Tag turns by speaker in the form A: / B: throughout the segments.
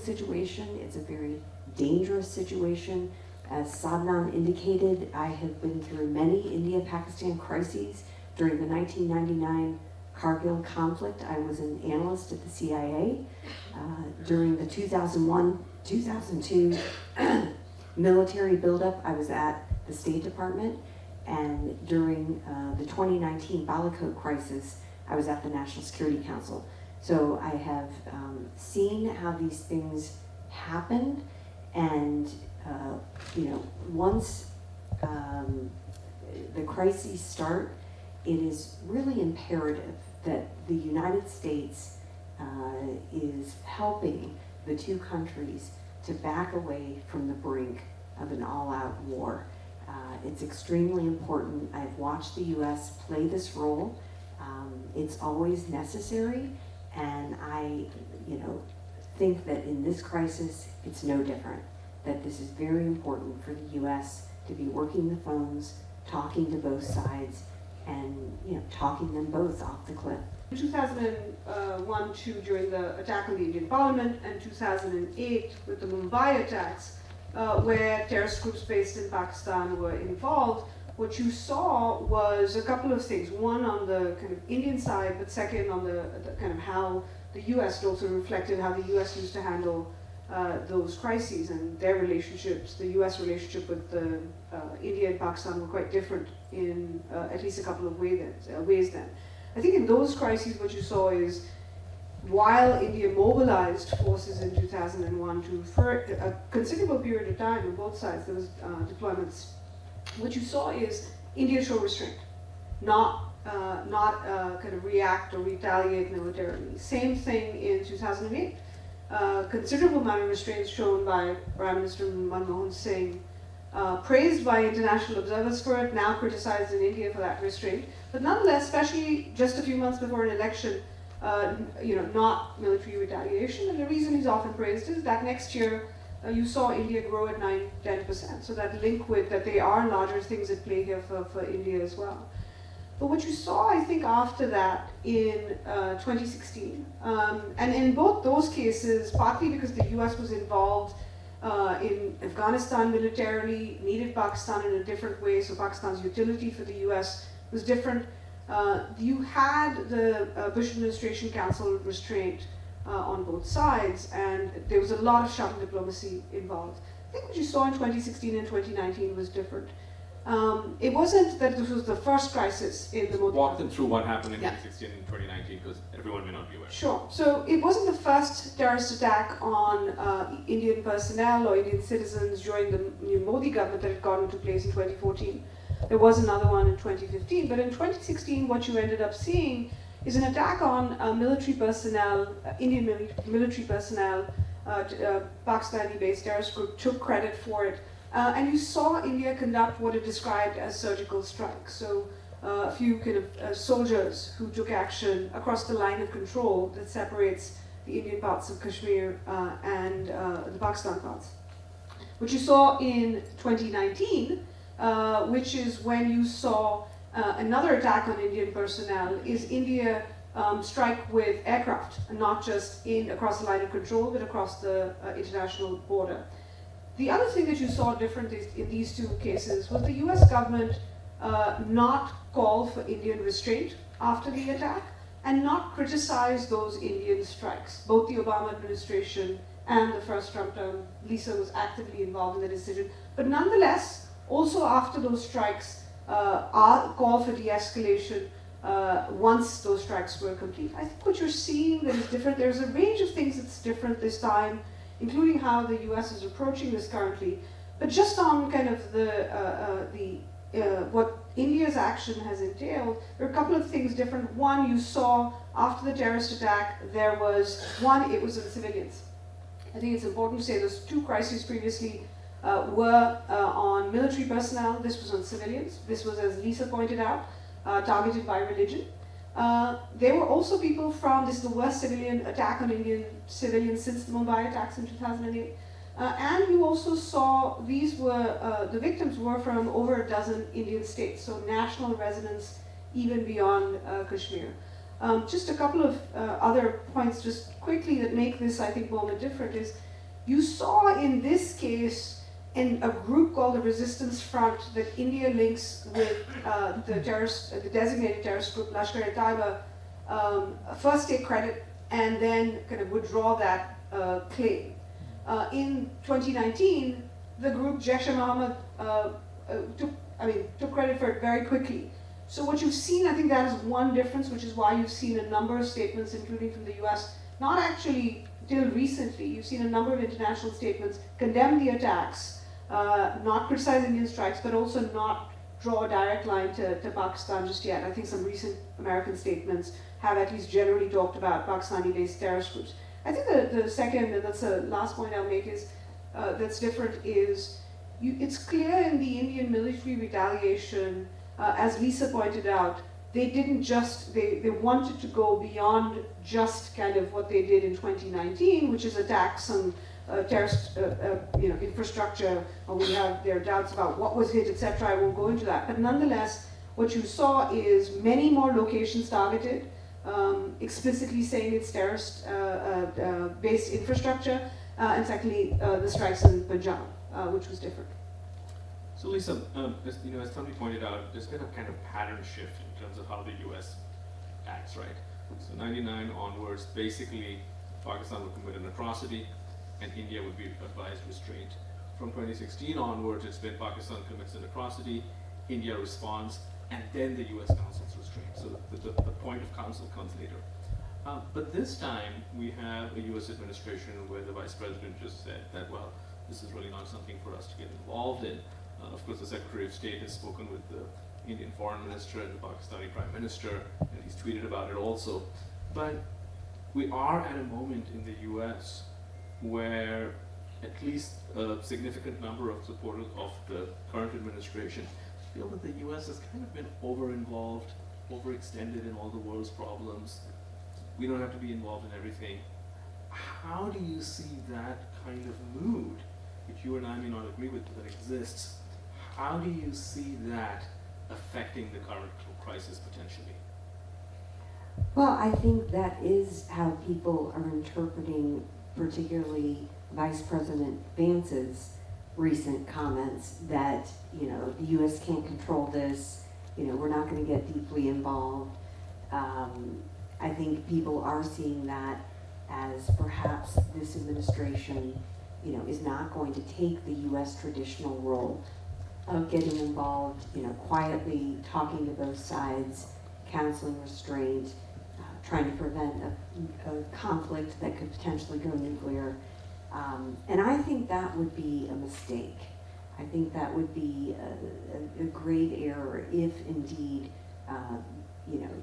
A: situation. It's a very dangerous situation. As Sadnan indicated, I have been through many India-Pakistan crises. During the 1999 Kargil conflict, I was an analyst at the CIA. During the 2001-2002 military buildup, I was at the State Department. And during the 2019 Balakot crisis, I was at the National Security Council. So I have seen how these things happen, and once the crises start, it is really imperative that the United States is helping the two countries to back away from the brink of an all-out war. It's extremely important. I've watched the U.S. play this role. It's always necessary, and I, think that in this crisis, it's no different. That this is very important for the U.S. to be working the phones, talking to both sides, and talking them both off the cliff.
B: In 2001-2, during the attack on the Indian Parliament, and 2008 with the Mumbai attacks, where terrorist groups based in Pakistan were involved, what you saw was a couple of things. One on the kind of Indian side, but second on the kind of how the U.S. also reflected how the U.S. used to handle those crises and their relationships. The U.S. relationship with India and Pakistan were quite different in at least a couple of ways then. I think in those crises what you saw is, while India mobilized forces in 2001 for a considerable period of time on both sides, there was deployments, what you saw is India show restraint, not kind of react or retaliate militarily. Same thing in 2008. Considerable amount of restraints shown by Prime Minister Manmohan Singh, praised by international observers for it, now criticized in India for that restraint. But nonetheless, especially just a few months before an election, not military retaliation. And the reason he's often praised is that next year you saw India grow at 9-10%. So that link with that there are larger things at play here for India as well. But what you saw, I think, after that in 2016, and in both those cases, partly because the US was involved in Afghanistan militarily, needed Pakistan in a different way, so Pakistan's utility for the US was different. You had the Bush administration counsel restraint on both sides, and there was a lot of shuttle diplomacy involved. I think what you saw in 2016 and 2019 was different. It wasn't that this was the first crisis in the Modi.
C: Walk them through what happened in 2016 and 2019, because everyone may not be aware.
B: Sure. So it wasn't the first terrorist attack on Indian personnel or Indian citizens during the new Modi government that had gone into place in 2014. There was another one in 2015, but in 2016 what you ended up seeing is an attack on military personnel, Indian military personnel. Pakistani-based terrorist group took credit for it. And you saw India conduct what it described as surgical strikes. So a few kind of soldiers who took action across the line of control that separates the Indian parts of Kashmir and the Pakistan parts. What you saw in 2019, which is when you saw another attack on Indian personnel, is India strike with aircraft, and not just across the line of control, but across the international border. The other thing that you saw different in these two cases was the US government not call for Indian restraint after the attack and not criticize those Indian strikes. Both the Obama administration and the first Trump term, Lisa was actively involved in the decision. But nonetheless, also after those strikes, call for de-escalation once those strikes were complete. I think what you're seeing that is different, there's a range of things that's different this time, including how the US is approaching this currently. But just on kind of what India's action has entailed, there are a couple of things different. One, you saw after the terrorist attack, it was on civilians. I think it's important to say those two crises previously were on military personnel. This was on civilians. This was, as Lisa pointed out, targeted by religion. There were also people this is the worst civilian attack on Indian civilians since the Mumbai attacks in 2008. And you also saw the victims were from over a dozen Indian states, so national residents even beyond Kashmir. Just a couple of other points just quickly that make this, I think, moment different is You saw in this case in a group called the Resistance Front that India links with the designated terrorist group Lashkar-e-Taiba, first take credit and then kind of withdraw that claim. In 2019, the group Jaish-e-Mohammed took credit for it very quickly. So what you've seen, I think that is one difference, which is why you've seen a number of statements, including from the US, not actually till recently. You've seen a number of international statements condemn the attacks, not criticize Indian strikes, but also not draw a direct line to Pakistan just yet. I think some recent American statements have at least generally talked about Pakistani-based terrorist groups. I think the second, and that's the last point I'll make, is that's different is it's clear in the Indian military retaliation, as Lisa pointed out, they didn't just, they wanted to go beyond just kind of what they did in 2019, which is attack some terrorist infrastructure, or we have their doubts about what was hit, etc. I won't go into that. But nonetheless, what you saw is many more locations targeted, explicitly saying it's terrorist-based infrastructure, and secondly, the strikes in Punjab, which was different.
C: So Lisa, as Tony pointed out, there's been a kind of pattern shift in terms of how the US acts, right? So 99 onwards, basically, Pakistan would commit an atrocity, and India would be advised restraint. From 2016 onwards, it's been Pakistan commits an atrocity, India responds, and then the US counsels restraint. So the point of counsel comes later. But this time, we have a US administration where the vice president just said that, well, this is really not something for us to get involved in. Of course, the Secretary of State has spoken with the Indian Foreign Minister and the Pakistani Prime Minister, and he's tweeted about it also. But we are at a moment in the US where at least a significant number of supporters of the current administration feel that the US has kind of been over-involved, overextended in all the world's problems. We don't have to be involved in everything. How do you see that kind of mood, which you and I may not agree with, but that exists? How do you see that affecting the current crisis potentially?
A: Well, I think that is how people are interpreting particularly Vice President Vance's recent comments that, the U.S. can't control this, we're not going to get deeply involved. I think people are seeing that as perhaps this administration, is not going to take the U.S. traditional role of getting involved, quietly talking to both sides, counseling restraint, trying to prevent a conflict that could potentially go nuclear. And I think that would be a mistake. I think that would be a great error if indeed,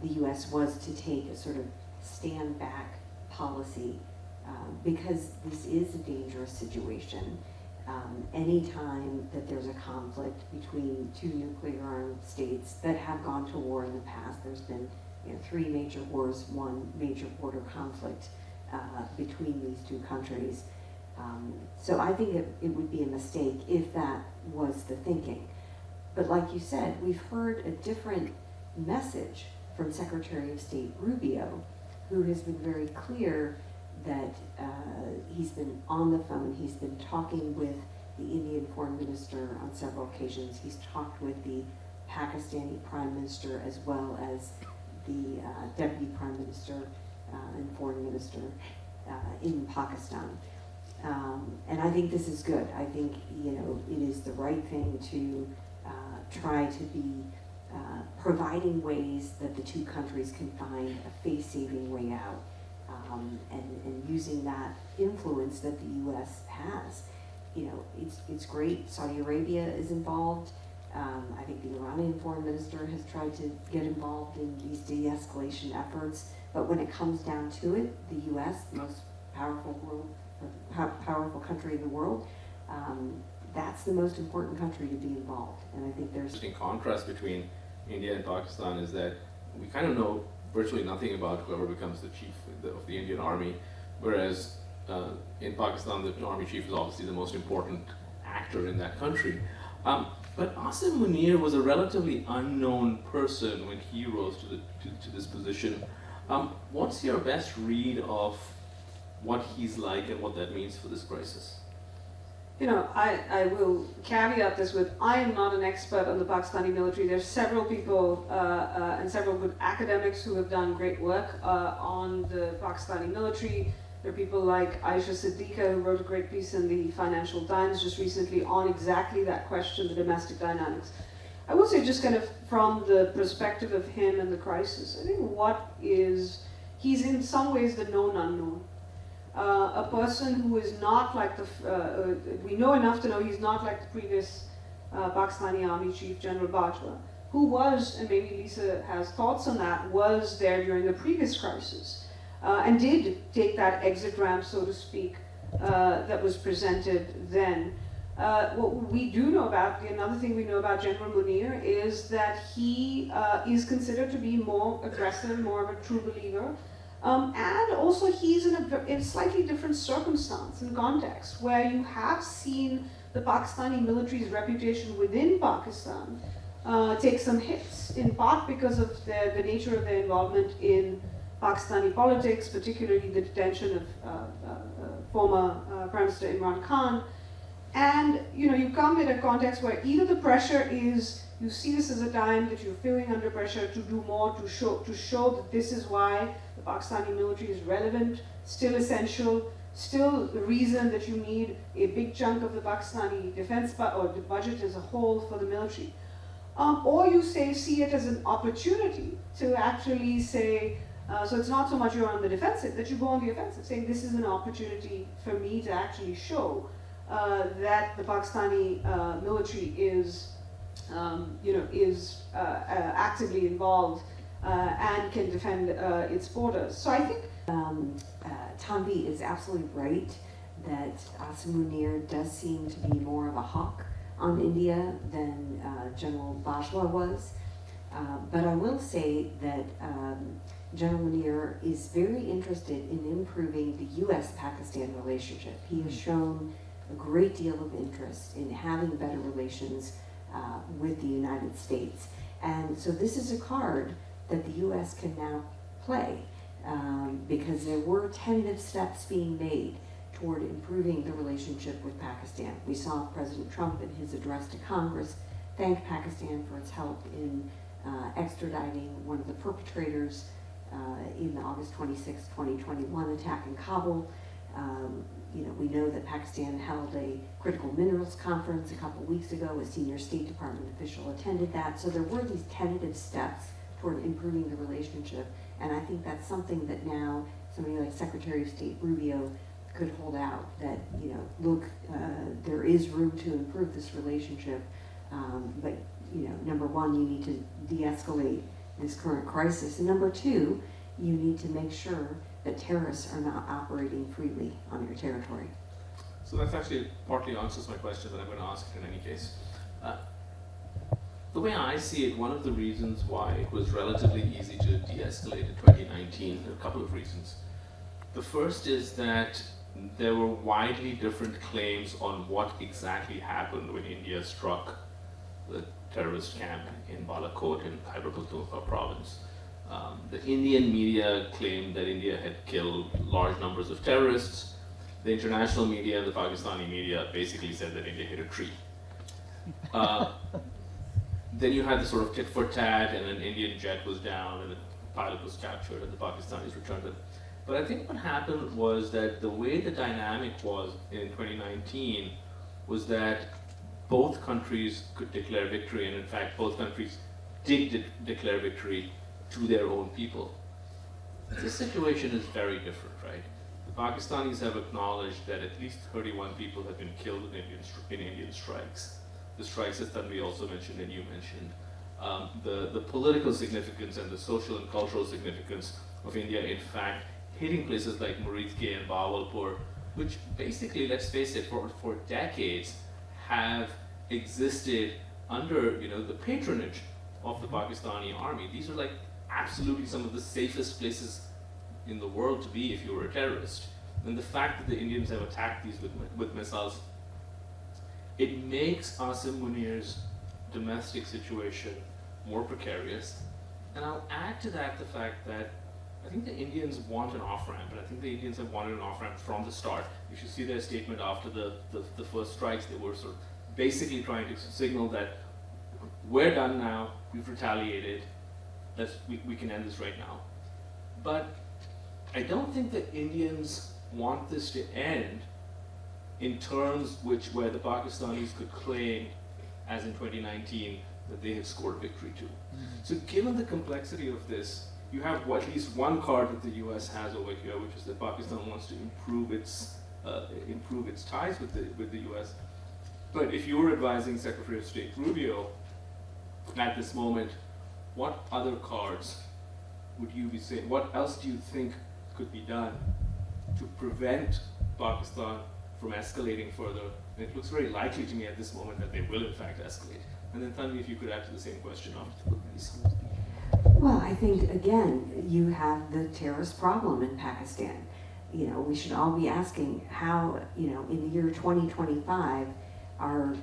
A: the U.S. was to take a sort of stand back policy, because this is a dangerous situation. Anytime that there's a conflict between two nuclear armed states that have gone to war in the past, there's been 3 major wars, 1 major border conflict between these two countries. So I think it would be a mistake if that was the thinking. But like you said, we've heard a different message from Secretary of State Rubio, who has been very clear that he's been on the phone, he's been talking with the Indian Foreign Minister on several occasions, he's talked with the Pakistani Prime Minister as well as the Deputy Prime Minister and Foreign Minister in Pakistan. And I think this is good. I think, it is the right thing to try to be providing ways that the two countries can find a face-saving way out. And using that influence that the U.S. has. It's great. Saudi Arabia is involved. I think the Iranian foreign minister has tried to get involved in these de-escalation efforts. But when it comes down to it, the U.S., the most powerful country in the world, that's the most important country to be involved. And I think there's
C: interesting contrast between India and Pakistan is that we kind of know virtually nothing about whoever becomes the chief of the Indian Army, whereas in Pakistan, the army chief is obviously the most important actor in that country. But Asim Munir was a relatively unknown person when he rose to this position. What's your best read of what he's like and what that means for this crisis?
B: You know, I will caveat this with, I am not an expert on the Pakistani military. There's several people and several good academics who have done great work on the Pakistani military. There are people like Aisha Siddiqa, who wrote a great piece in the Financial Times just recently on exactly that question, the domestic dynamics. I would say, just kind of from the perspective of him and the crisis, I think he's in some ways the known unknown. A person who is not like we know enough to know he's not like the previous Pakistani Army Chief, General Bajwa, who was, and maybe Lisa has thoughts on that, was there during the previous crisis and did take that exit ramp, so to speak, that was presented then. What we do know about, another thing we know about General Munir is that he is considered to be more aggressive, more of a true believer. And also he's in a slightly different circumstance and context, where you have seen the Pakistani military's reputation within Pakistan take some hits, in part because of the nature of their involvement in Pakistani politics, particularly the detention of former Prime Minister Imran Khan. And you come in a context where either the pressure is, you see this as a time that you're feeling under pressure to do more, to show that this is why the Pakistani military is relevant, still essential, still the reason that you need a big chunk of the Pakistani defense or the budget as a whole for the military. Or you see it as an opportunity to actually say, so it's not so much you're on the defensive, that you go on the offensive, saying this is an opportunity for me to actually show that the Pakistani military is actively involved and can defend its borders. So I think
A: Tanvi is absolutely right that Asim Munir does seem to be more of a hawk on India than General Bajwa was. But I will say that General Munir is very interested in improving the U.S.-Pakistan relationship. He has shown a great deal of interest in having better relations with the United States. And so this is a card that the U.S. can now play because there were tentative steps being made toward improving the relationship with Pakistan. We saw President Trump in his address to Congress thank Pakistan for its help in extraditing one of the perpetrators in the August 26, 2021 attack in Kabul. We know that Pakistan held a critical minerals conference a couple weeks ago. A senior State Department official attended that. So there were these tentative steps toward improving the relationship. And I think that's something that now somebody like Secretary of State Rubio could hold out, that, look, there is room to improve this relationship. But, number one, you need to de-escalate this current crisis. And number two, you need to make sure that terrorists are not operating freely on your territory.
C: So that's actually partly answers my question that I'm going to ask in any case. The way I see it, one of the reasons why it was relatively easy to de-escalate in 2019, there are a couple of reasons. The first is that there were widely different claims on what exactly happened when India struck the terrorist camp in Balakot in Khyber Pakhtunkhwa province. The Indian media claimed that India had killed large numbers of terrorists. The international media and the Pakistani media basically said that India hit a tree. Then you had the sort of tit for tat, and an Indian jet was down, and the pilot was captured, and the Pakistanis returned it. But I think what happened was that the way the dynamic was in 2019 was that both countries could declare victory, and in fact, both countries did declare victory to their own people. This situation is very different, right? The Pakistanis have acknowledged that at least 31 people have been killed in Indian strikes. The strikes that Tanvi also mentioned and you mentioned. The political significance and the social and cultural significance of India, in fact, hitting places like Muridke and Bahawalpur, which basically, let's face it, for decades have existed under the patronage of the Pakistani army. These are like absolutely some of the safest places in the world to be if you were a terrorist. And the fact that the Indians have attacked these with missiles, it makes Asim Munir's domestic situation more precarious. And I'll add to that the fact that I think the Indians want an off-ramp, and I think the Indians have wanted an off-ramp from the start. You should see their statement after the first strikes. They were sort of basically trying to signal that we're done now, we've retaliated, we can end this right now. But I don't think the Indians want this to end in terms where the Pakistanis could claim, as in 2019, that they had scored victory too. So given the complexity of this, you have at least one card that the US has over here, which is that Pakistan wants to improve its ties with the US. But if you were advising Secretary of State Rubio at this moment, what other cards would you be saying? What else do you think could be done to prevent Pakistan from escalating further? And it looks very likely to me at this moment that they will in fact escalate. And then Tanvi, if you could add to the same question after the piece.
A: Well, I think, again, you have the terrorist problem in Pakistan. You know, we should all be asking how, you know, in the year 2025, are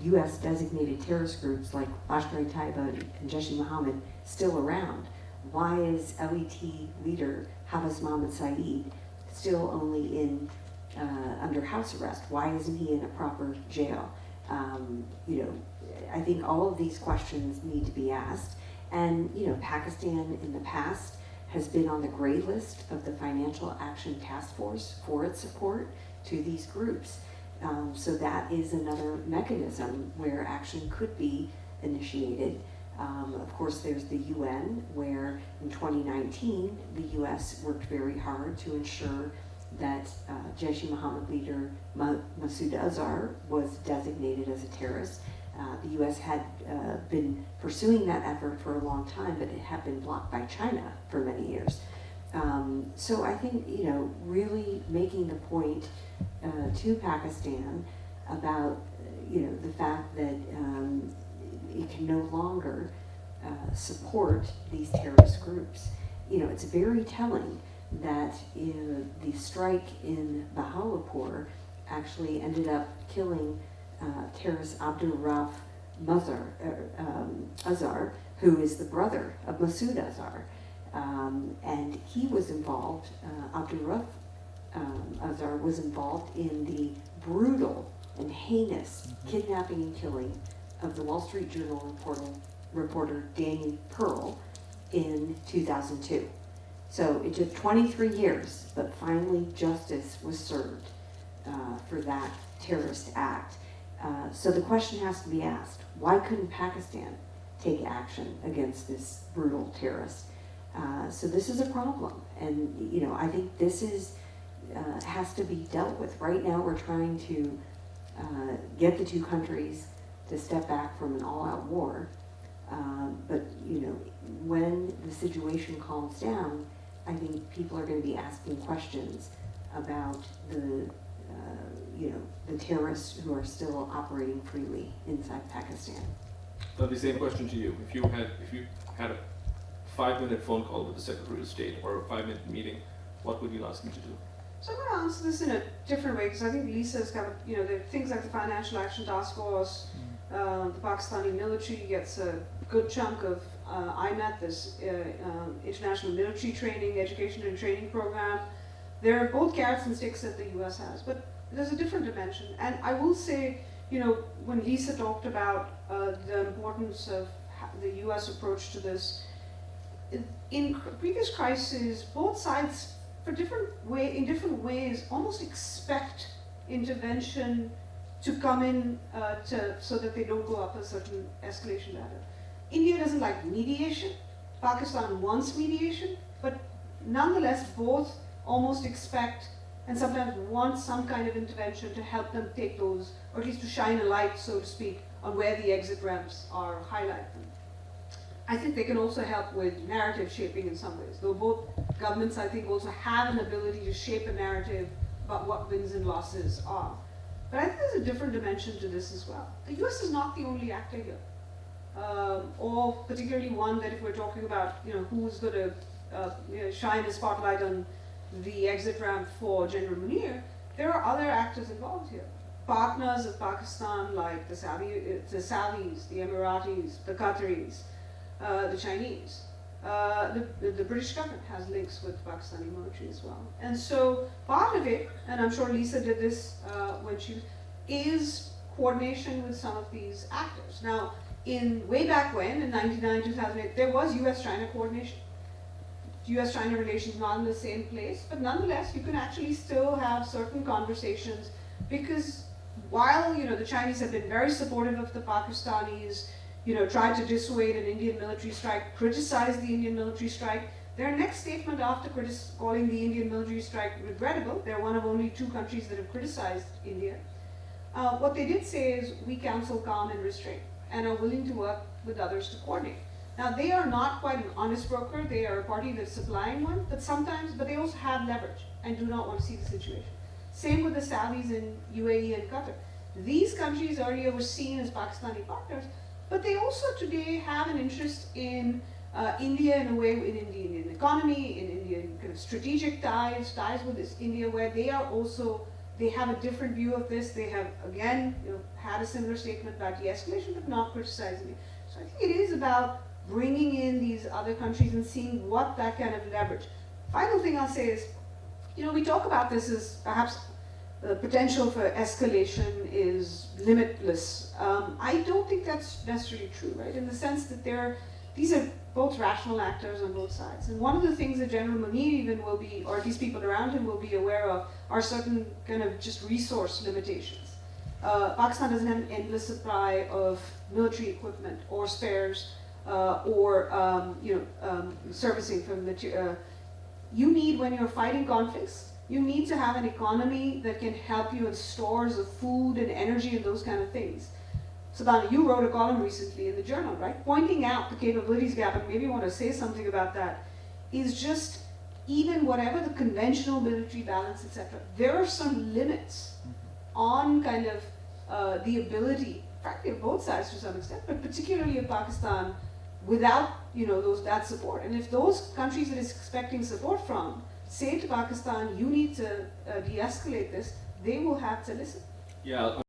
A: U.S. designated terrorist groups like Lashkar-e-Taiba and Jaish-e-Mohammed still around? Why is LET leader Hafiz Mohammed Saeed still only in under house arrest? Why isn't he in a proper jail? You know, I think all of these questions need to be asked. And, you know, Pakistan in the past has been on the gray list of the Financial Action Task Force for its support to these groups. So that is another mechanism where action could be initiated. Of course, there's the UN, where in 2019, the US worked very hard to ensure that Jaish-e-Mohammed leader Masood Azhar was designated as a terrorist. The U.S. had been pursuing that effort for a long time, but it had been blocked by China for many years. So I think, you know, really making the point to Pakistan about, you know, the fact that it can no longer support these terrorist groups. You know, it's very telling that the strike in Bahawalpur actually ended up killing terrorist Abdul Rauf Azhar, who is the brother of Masood Azhar. And he was involved, Abdul Rauf Azhar was involved in the brutal and heinous kidnapping and killing of the Wall Street Journal reporter Danny Pearl in 2002. So it took 23 years, but finally justice was served for that terrorist act. So the question has to be asked, why couldn't Pakistan take action against this brutal terrorist? So this is a problem, and you know, I think this has to be dealt with. Right now we're trying to get the two countries to step back from an all-out war, but you know, when the situation calms down, I think people are going to be asking questions about the you know, the terrorists who are still operating freely inside Pakistan.
C: The same question to you. If you had a 5-minute phone call with the Secretary of State or a 5-minute meeting, what would you ask him to do?
B: So I'm going to answer this in a different way, because I think Lisa's covered, you know, there are things like the Financial Action Task Force, the Pakistani military gets a good chunk of IMET, this International Military Training, Education and Training Program. There are both carrots and sticks that the US has, but there's a different dimension. And I will say, you know, when Lisa talked about the importance of the US approach to this, in previous crises, both sides, in different ways, almost expect intervention to come in so that they don't go up a certain escalation ladder. India doesn't like mediation. Pakistan wants mediation, but nonetheless, both almost expect and sometimes want some kind of intervention to help them take those, or at least to shine a light, so to speak, on where the exit ramps are, highlight them. I think they can also help with narrative shaping in some ways, though both governments, I think, also have an ability to shape a narrative about what wins and losses are. But I think there's a different dimension to this as well. The US is not the only actor here, or particularly one that if we're talking about, you know, who's going to shine a spotlight on the exit ramp for General Munir, there are other actors involved here. Partners of Pakistan like the Saudis, the Emiratis, the Qataris, the Chinese. the British government has links with Pakistani military as well. And so part of it, and I'm sure Lisa did this when she is coordination with some of these actors. Now, way back when, in 99, 2008, there was US-China coordination. US-China relations not in the same place, but nonetheless, you can actually still have certain conversations, because while, the Chinese have been very supportive of the Pakistanis, tried to dissuade an Indian military strike, criticized the Indian military strike, their next statement after calling the Indian military strike regrettable, they're one of only 2 countries that have criticized India, what they did say is, we counsel calm and restraint, and are willing to work with others to coordinate. Now, they are not quite an honest broker. They are a party that's supplying one, but they also have leverage and do not want to see the situation. Same with the Saudis in UAE and Qatar. These countries earlier were seen as Pakistani partners, but they also today have an interest in India in a way, in the Indian economy, in Indian kind of strategic ties with India, where they have a different view of this. They have, again, had a similar statement about de-escalation, but not criticizing it. So I think it is about bringing in these other countries and seeing what that kind of leverage. Final thing I'll say is, we talk about this as perhaps the potential for escalation is limitless. I don't think that's necessarily true, right? In the sense that these are both rational actors on both sides. And one of the things that General Munir even will be, or at least people around him will be aware of, are certain kind of just resource limitations. Pakistan doesn't have an endless supply of military equipment or spares, servicing from the. You need, when you're fighting conflicts, you need to have an economy that can help you with stores of food and energy and those kind of things. Sadhana, you wrote a column recently in the journal, right? Pointing out the capabilities gap, and maybe you want to say something about that, is just even whatever the conventional military balance, etc., there are some limits on kind of the ability, frankly, of both sides to some extent, but particularly of Pakistan, without that support. And if those countries that it's expecting support from say to Pakistan, you need to de-escalate this, they will have to listen.
C: Yeah.